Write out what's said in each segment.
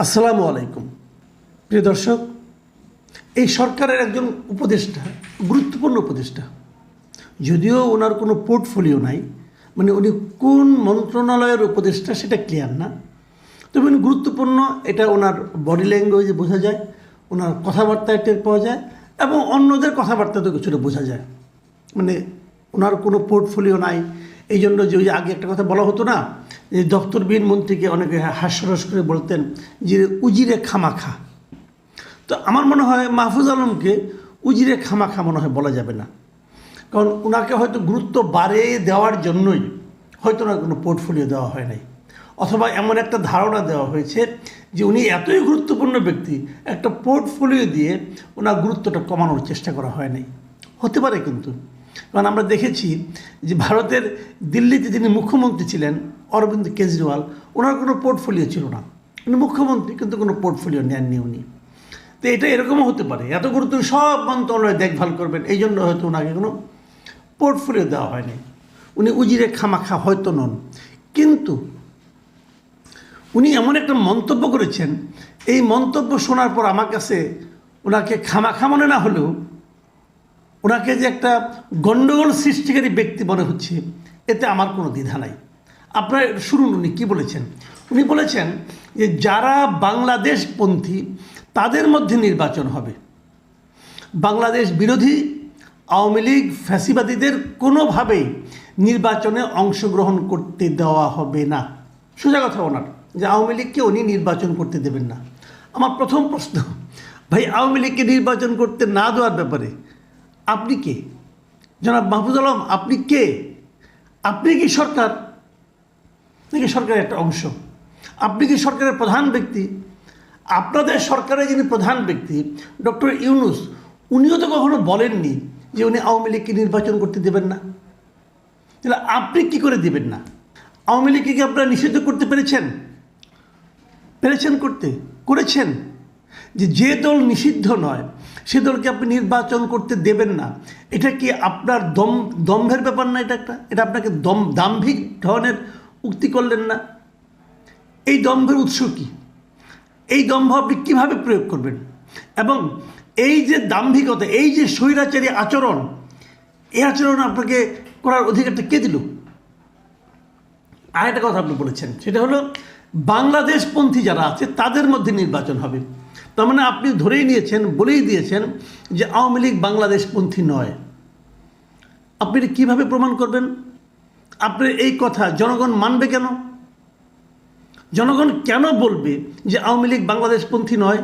আসসালামু আলাইকুম প্রিয় দর্শক, এই সরকারের একজন উপদেষ্টা, গুরুত্বপূর্ণ উপদেষ্টা, যদিও ওনার কোনো পোর্টফোলিও নাই, মানে উনি কোন মন্ত্রণালয়ের উপদেষ্টা সেটা ক্লিয়ার না, তবে উনি গুরুত্বপূর্ণ এটা ওনার বডি ল্যাঙ্গুয়েজে বোঝা যায়, ওনার কথাবার্তায় টের পাওয়া যায় এবং অন্যদের কথাবার্তাতেও কিছুটা বোঝা যায়। মানে ওনার কোনো পোর্টফোলিও নাই, এই জন্য যে ওই আগে একটা কথা বলা হতো না, যে দপ্তরবিহীন মন্ত্রীকে অনেকে হাস্যরস করে বলতেন যে উজিরে খামাখা। তো আমার মনে হয় মাহফুজ আলমকে উজিরে খামাখা মনে হয় বলা যাবে না, কারণ ওনাকে হয়তো গুরুত্ব বাড়িয়ে দেওয়ার জন্যই হয়তো ওনার কোনো পোর্টফোলিও দেওয়া হয় নাই, অথবা এমন একটা ধারণা দেওয়া হয়েছে যে উনি এতই গুরুত্বপূর্ণ ব্যক্তি, একটা পোর্টফোলিও দিয়ে ওনার গুরুত্বটা কমানোর চেষ্টা করা হয় নাই। হতে পারে কিন্তু, কারণ আমরা দেখেছি যে ভারতের দিল্লিতে যিনি মুখ্যমন্ত্রী ছিলেন অরবিন্দ কেজরিওয়াল, ওনার কোনো পোর্টফোলিও ছিল না, উনি মুখ্যমন্ত্রী কিন্তু কোনো পোর্টফোলিও নেননি উনি। তো এটা এরকমও হতে পারে, এত গুরুত্ব সব মন্ত্রণালয় দেখভাল করবেন, এই জন্য হয়তো ওনাকে কোনো পোর্টফোলিও দেওয়া হয়নি, উনি উজিরে খামাখা হয়তো নন। কিন্তু উনি এমন একটা মন্তব্য করেছেন, এই মন্তব্য শোনার পর আমার কাছে ওনাকে খামাখা মনে না হলেও ওনাকে যে একটা গণ্ডগোল সৃষ্টিকারী ব্যক্তি মনে হচ্ছে, এতে আমার কোনো দ্বিধা নাই। আপনারা শুনুন উনি কী বলেছেন। উনি বলেছেন যে যারা বাংলাদেশপন্থী তাদের মধ্যে নির্বাচন হবে, বাংলাদেশ বিরোধী আওয়ামী লীগ ফ্যাসিবাদীদের কোনোভাবেই নির্বাচনে অংশগ্রহণ করতে দেওয়া হবে না। সোজা কথা ওনার, যে আওয়ামী লীগকে উনি নির্বাচন করতে দেবেন না। আমার প্রথম প্রশ্ন, ভাই আওয়ামী লীগকে নির্বাচন করতে না দেওয়ার ব্যাপারে আপনি কে? জনাব মাহফুজ আলম, আপনি কে? আপনি কি সরকার নাকি সরকারের একটা অংশ? আপনি কি সরকারের প্রধান ব্যক্তি? আপনাদের সরকারের যিনি প্রধান ব্যক্তি ডক্টর ইউনূস, উনিও তো কখনো বলেননি যে উনি আওয়ামী লীগকে নির্বাচন করতে দেবেন না। তাহলে আপনি কি করে দেবেন না? আওয়ামী লীগকে কি আপনারা নিষিদ্ধ করতে পেরেছেন? করেছেন? যে দল নিষিদ্ধ নয় সে দলকে আপনি নির্বাচন করতে দেবেন না, এটা কি আপনার দম্ভের ব্যাপার না? এটা আপনাকে দাম্ভিক ধরনের উক্তি করলেন না? এই দম্ভের উৎস কি? এই দম্ভ আপনি কীভাবে প্রয়োগ করবেন? এবং এই যে দাম্ভিকতা, এই যে স্বৈরাচারী আচরণ, এই আচরণ আপনাকে করার অধিকারটা কে দিল? আরেকটা কথা আপনি বলেছেন, সেটা হলো বাংলাদেশপন্থী যারা আছে তাদের মধ্যে নির্বাচন হবে। তার মানে আপনি ধরেই নিয়েছেন, বলেই দিয়েছেন যে আওয়ামী লীগ বাংলাদেশপন্থী নয়। আপনি কীভাবে প্রমাণ করবেন? আপনার এই কথা জনগণ মানবে কেন? জনগণ কেন বলবে যে আওয়ামী লীগ বাংলাদেশপন্থী নয়?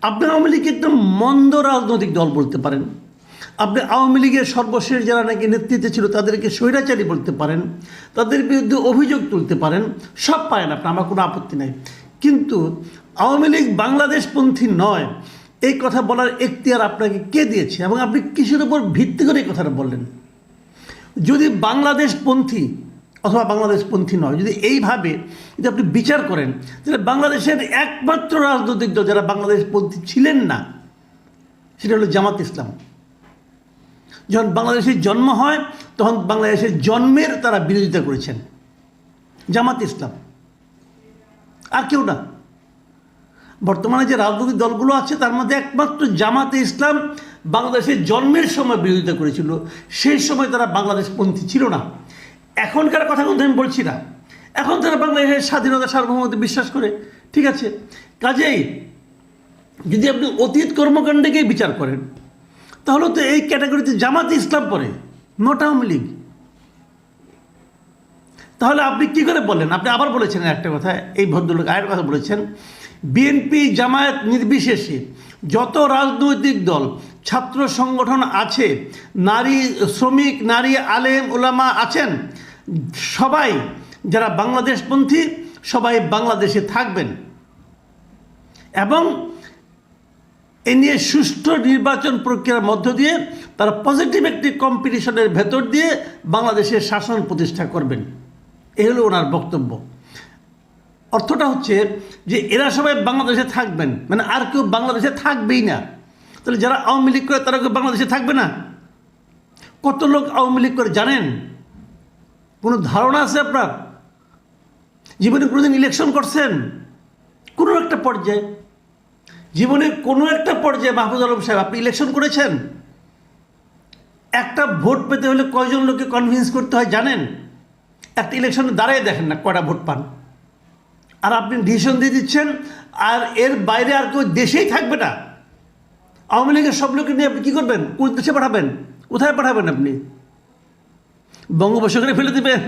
আপনি আওয়ামী লীগকে একটা মন্দ রাজনৈতিক দল বলতে পারেন, আপনি আওয়ামী লীগের সর্বশেষ যারা নাকি নেতৃত্বে ছিল তাদেরকে স্বৈরাচারী বলতে পারেন, তাদের বিরুদ্ধে অভিযোগ তুলতে পারেন, সব পারেন আপনি, আমার কোনো আপত্তি নাই। কিন্তু আওয়ামী লীগ বাংলাদেশপন্থী নয় এই কথা বলার এখতিয়ার আপনাকে কে দিয়েছে, এবং আপনি কিসের উপর ভিত্তি করে এই কথাটা বললেন? যদি বাংলাদেশপন্থী অথবা বাংলাদেশপন্থী নয়, যদি এইভাবে যদি আপনি বিচার করেন, তাহলে বাংলাদেশের একমাত্র রাজনৈতিক দল যারা বাংলাদেশপন্থী ছিলেন না সেটা হলো জামাত ইসলাম। যখন বাংলাদেশের জন্ম হয় তখন বাংলাদেশের জন্মের তারা বিরোধিতা করেছেন, জামাত ইসলাম, আর কেউ না। বর্তমানে যে রাজনৈতিক দলগুলো আছে তার মধ্যে একমাত্র জামাতে ইসলাম বাংলাদেশের জন্মের সময় বিরোধিতা করেছিল, সেই সময় তারা বাংলাদেশপন্থী ছিল না। এখনকার কথা কিন্তু আমি বলছি না, এখন তারা বাংলাদেশের স্বাধীনতা সার্বভৌমত্বে বিশ্বাস করে, ঠিক আছে। কাজেই যদি আপনি অতীত কর্মকাণ্ডকেই বিচার করেন তাহলে তো এই ক্যাটাগরিতে জামাতে ইসলাম পড়ে, নট আওয়ামী লীগ। তাহলে আপনি কী করে বললেন? আপনি আবার বলেছেন একটা কথা, এই ভদ্রলোক আরেকটা কথা বলেছেন, বিএনপি জামায়াত নির্বিশেষে যত রাজনৈতিক দল ছাত্র সংগঠন আছে, নারী শ্রমিক, নারী আলেম ওলামা আছেন, সবাই যারা বাংলাদেশপন্থী সবাই বাংলাদেশে থাকবেন, এবং এ নিয়ে সুষ্ঠু নির্বাচন প্রক্রিয়ার মধ্য দিয়ে তারা পজিটিভ একটি কম্পিটিশনের ভেতর দিয়ে বাংলাদেশের শাসন প্রতিষ্ঠা করবেন। এ হলো ওনার বক্তব্য। অর্থটা হচ্ছে যে এরা সবাই বাংলাদেশে থাকবেন, মানে আর কেউ বাংলাদেশে থাকবেই না। তাহলে যারা আওয়ামী লীগ করে তারা কেউ বাংলাদেশে থাকবে না? কত লোক আওয়ামী লীগ করে জানেন? কোনো ধারণা আছে আপনার? জীবনে কোনোদিন ইলেকশন করছেন? কোনো একটা পর্যায়ে, জীবনের কোনো একটা পর্যায়ে মাহফুজ আলম সাহেব আপনি ইলেকশন করেছেন? একটা ভোট পেতে হলে কয়জন লোককে কনভিন্স করতে হয় জানেন? একটা ইলেকশনে দাঁড়ায় দেখেন না কয়টা ভোট পান, আর আপনি ডিসিশন দিয়ে দিচ্ছেন, আর এর বাইরে আর কেউ দেশেই থাকবে না। আওয়ামী লীগের সব লোককে নিয়ে আপনি কী করবেন? কোন দেশে পাঠাবেন? কোথায় পাঠাবেন? আপনি বঙ্গোপসাগরে ফেলে দেবেন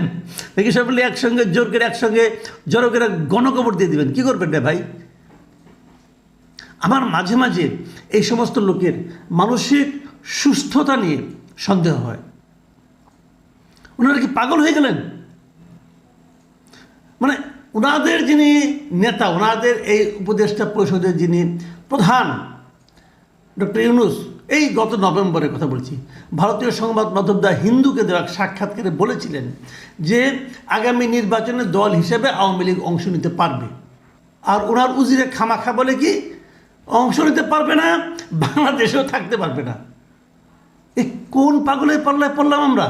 নাকি সব মিলে একসঙ্গে জোর করে একসঙ্গে জড়ো করে গণকবর দিয়ে দেবেন? কী করবেন রে ভাই? আমার মাঝে মাঝে এই সমস্ত লোকের মানসিক সুস্থতা নিয়ে সন্দেহ হয়। ওনারা কি পাগল হয়ে গেলেন? মানে ওনাদের যিনি নেতা, ওনাদের এই উপদেষ্টা পরিষদের যিনি প্রধান ডক্টর ইউনূস, এই গত নভেম্বরের কথা বলছি, ভারতীয় সংবাদ মাধ্যম দ্য হিন্দুকে দেওয়া সাক্ষাৎকারে বলেছিলেন যে আগামী নির্বাচনে দল হিসেবে আওয়ামী লীগ অংশ নিতে পারবে। আর ওনার উজিরে খামাখা বলে কি অংশ নিতে পারবে না, বাংলাদেশেও থাকতে পারবে না। এই কোন পাগলের পাল্লায় পড়লাম আমরা?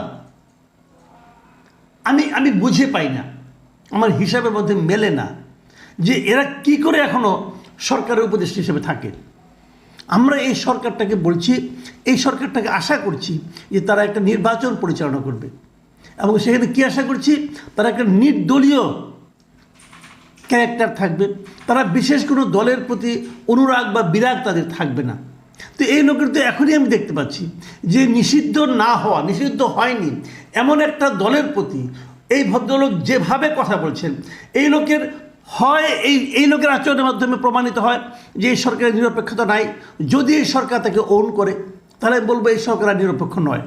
আমি বুঝে পাই না, আমার হিসাবের মধ্যে মেলে না যে এরা কি করে এখনো সরকারের উপদেষ্টা হিসেবে থাকে। আমরা এই সরকারটাকে বলছি, এই সরকারটাকে আশা করছি যে তারা একটা নির্বাচন পরিচালনা করবে, এবং সেখানে কী আশা করছি? তারা একটা নির্দলীয় ক্যারেক্টার থাকবে, তারা বিশেষ কোনো দলের প্রতি অনুরাগ বা বিরাগ তাদের থাকবে না। তো এই লোকের তো এখনই আমি দেখতে পাচ্ছি যে নিষিদ্ধ না হওয়া, নিষিদ্ধ হয়নি এমন একটা দলের প্রতি এই ভদ্রলোক যেভাবে কথা বলছেন, এই লোকের হয় এই লোকের আচরণের মাধ্যমে প্রমাণিত হয় যে এই সরকারের নিরপেক্ষতা নাই। যদি এই সরকার তাকে ওন করে তাহলে বলবো এই সরকার নিরপেক্ষ নয়।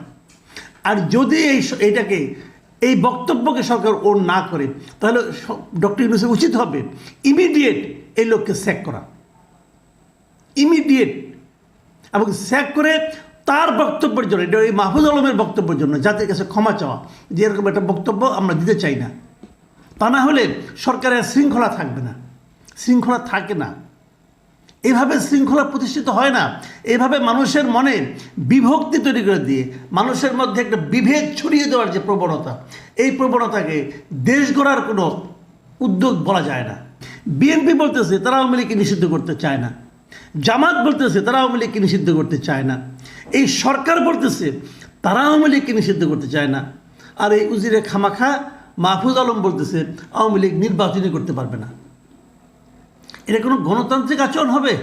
আর যদি এইটাকে এই বক্তব্যকে সরকার ওন না করে তাহলে ডক্টর ইউনূসের উচিত হবে ইমিডিয়েট এই লোককে স্যাক করা, ইমিডিয়েট, এবং স্যাক করে তার বক্তব্যের জন্য, এটা এই মাহফুজ আলমের বক্তব্যের জন্য জাতির কাছে ক্ষমা চাওয়া যে এরকম একটা বক্তব্য আমরা দিতে চাই না। তা না হলে সরকারের শৃঙ্খলা থাকবে না, শৃঙ্খলা থাকে না। এইভাবে শৃঙ্খলা প্রতিষ্ঠিত হয় না। এইভাবে মানুষের মনে বিভক্তি তৈরি করে দিয়ে মানুষের মধ্যে একটা বিভেদ ছড়িয়ে দেওয়ার যে প্রবণতা, এই প্রবণতাকে দেশ গড়ার কোনো উদ্যোগ বলা যায় না। বিএনপি বলতেছে তারা আওয়ামী লীগকে নিষিদ্ধ করতে চায় না, জামাত বলতেছে তারা আওয়ামী লীগকে নিষিদ্ধ করতে চায় না, এই সরকার বলতেছে তারা আওয়ামী লীগকে নিষিদ্ধ করতে চায় না, আর এই উজিরে খামাখা মাহফুজ আলম বলতেছে আওয়ামী লীগ নির্বাচনই করতে পারবে না। এটা কোনো গণতান্ত্রিক আচরণ হবে?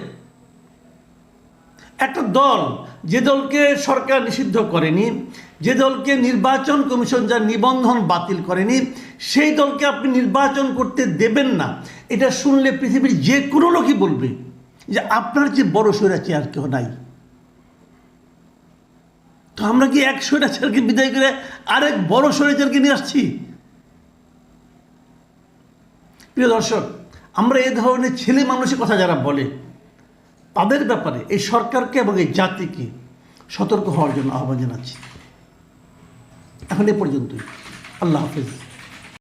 একটা দল, যে দলকে সরকার নিষিদ্ধ করেনি, যে দলকে নির্বাচন কমিশন যার নিবন্ধন বাতিল করেনি, সেই দলকে আপনি নির্বাচন করতে দেবেন না, এটা শুনলে পৃথিবীর যে কোনো লোকই বলবে যে আপনার যে বড় স্বৈরাচার আর কেউ নাই। তো আমরা কি এক স্বৈরাচারকে বিদায় করে আরেক বড় স্বৈরাচারকে নিয়ে আসছি? প্রিয় দর্শক, আমরা এই ধরনের ছেলে মানুষের কথা যারা বলে তাদের ব্যাপারে এই সরকারকে এবং এই জাতিকে সতর্ক হওয়ার জন্য আহ্বান জানাচ্ছি। এখন এ পর্যন্তই। আল্লাহ হাফেজ।